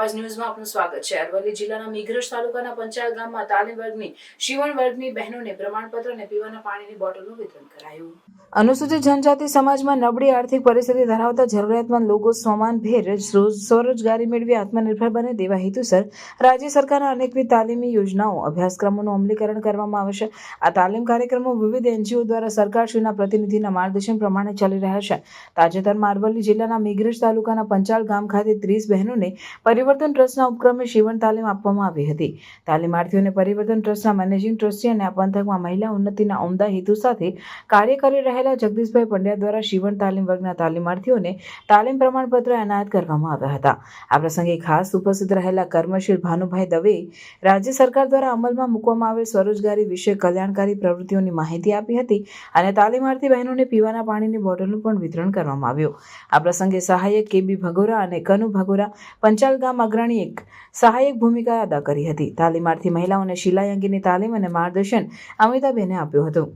આવાજ ન્યૂઝમાં આપનું સ્વાગત છે। અરવલ્લી જિલ્લાના મેઘરજ તાલુકાના પંચાલ ગામમાં તાલીમ વર્ગની શિવણ વર્ગની બહેનોને પ્રમાણપત્ર અને પીવાના પાણીની બોટલનું વિતરણ કરાયું। અનુસૂચિત જનજાતિ સમાજમાં નબળી આર્થિક પરિસ્થિતિ ધરાવતા જરૂરિયાતમંદ લોકો સમાનભેર સ્વરોજગારી મેળવી આત્મનિર્ભર બને તેવા હેતુસર રાજ્ય સરકારના અનેકવિધ તાલીમી યોજનાઓ અભ્યાસક્રમોનું અમલીકરણ કરવામાં આવશે। આ તાલીમ કાર્યક્રમો વિવિધ એનજીઓ દ્વારા સરકારશ્રીના પ્રતિનિધિના માર્ગદર્શન પ્રમાણે ચાલી રહ્યા છે। તાજેતરમાં અરવલ્લી જિલ્લાના મેઘરજ તાલુકાના પંચાલ ગામ ખાતે 30 બહેનોને પરિવર્તન ટ્રસ્ટના ઉપક્રમે શિવણ તાલીમ આપવામાં આવી હતી। તાલીમાર્થીઓને પરિવર્તન ટ્રસ્ટના મેનેજિંગ ટ્રસ્ટી અને આ પંથકમાં મહિલા ઉન્નતિના ઉમદા હેતુ સાથે કાર્ય કરી રહેલા જગદીશભાઈ પંડ્યા દ્વારા શિવણ તાલીમ વર્ગના તાલીમાર્થીઓને તાલીમ પ્રમાણપત્ર એનાયત કરવામાં આવ્યા હતા। આ પ્રસંગે ખાસ ઉપસ્થિત રહેલા કર્મશીલ ભાનુભાઈ દવે રાજ્ય સરકાર દ્વારા અમલમાં મૂકવામાં આવેલ સ્વરોજગારી વિશે કલ્યાણકારી પ્રવૃત્તિઓની માહિતી આપી હતી અને તાલીમાર્થી બહેનોને પીવાના પાણીની બોટલનું પણ વિતરણ કરવામાં આવ્યું। આ પ્રસંગે સહાયક કેબી ભગોરા અને કનુ ભગોરા પંચાલ ગામ અગ્રણી એક સહાયક ભૂમિકા અદા કરી હતી। તાલીમાર્થી મહિલાઓને સિલાઈ અંગેની તાલીમ અને માર્ગદર્શન અમિતાબેને આપ્યું હતું।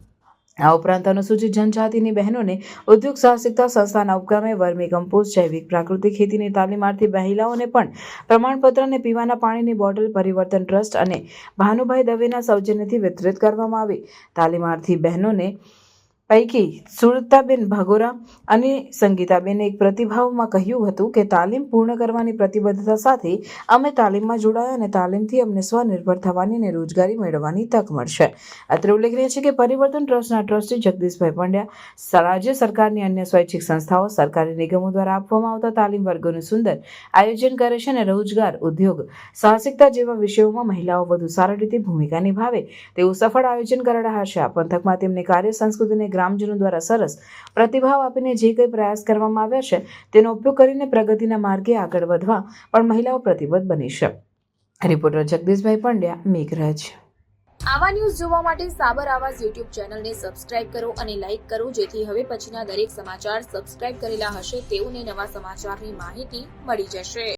આ ઉપરાંત અનુસૂચિત જનજાતિની બહેનોને ઉદ્યોગ સાહસિકતા સંસ્થાના ઉપક્રમે વર્મી કમ્પોસ્ટ જૈવિક પ્રાકૃતિક ખેતીની તાલીમાર્થી મહિલાઓને પણ પ્રમાણપત્ર અને પીવાના પાણીની બોટલ પરિવર્તન ટ્રસ્ટ અને ભાનુભાઈ દવેના સૌજન્યથી વિતરિત કરવામાં આવી। તાલીમાર્થી બહેનોને પૈકી સુરતાબેન ભગોરા અને સંગીતાબેને એક પ્રતિભાવમાં કહ્યું હતું કે તાલીમ પૂર્ણ કરવાની પ્રતિબદ્ધતા સાથે અમે તાલીમમાં જોડાયા અને તાલીમથી અમને સ્વનિર્ભર થવાની અને રોજગારી મેળવવાની તક મળશે। અત્રે ઉલ્લેખનીય છે કે પરિવર્તન ટ્રસ્ટના ટ્રસ્ટી જગદીશભાઈ પંડ્યા રાજ્ય સરકારની અન્ય સ્વૈચ્છિક સંસ્થાઓ સરકારી નિગમો દ્વારા આપવામાં આવતા તાલીમ વર્ગોનું સુંદર આયોજન કરે છે અને રોજગાર ઉદ્યોગ સાહસિકતા જેવા વિષયોમાં મહિલાઓ વધુ સારી રીતે ભૂમિકા નિભાવે તેવું સફળ આયોજન કરી રહ્યા છે। આ પંથકમાં તેમની કાર્ય સંસ્કૃતિને ગ્રામજનો દ્વારા સરસ પ્રતિભાવ આપીને જે કંઈ પ્રયાસ કરવામાં આવ્યા છે તેનો ઉપયોગ કરીને પ્રગતિના માર્ગે આગળ વધવા પણ મહિલાઓ પ્રતિબદ્ધ બની છે। રિપોર્ટર જગદીશભાઈ પંડ્યા, મેઘરજ। આવા ન્યૂઝ જોવા માટે સાબર આવાજ યુટ્યુબ ચેનલને સબસ્ક્રાઇબ કરો અને લાઇક કરો, જેથી હવે પછીના દરેક સમાચાર સબસ્ક્રાઇબ કરેલા હશે તેઓને નવા સમાચારની માહિતી મળી જશે।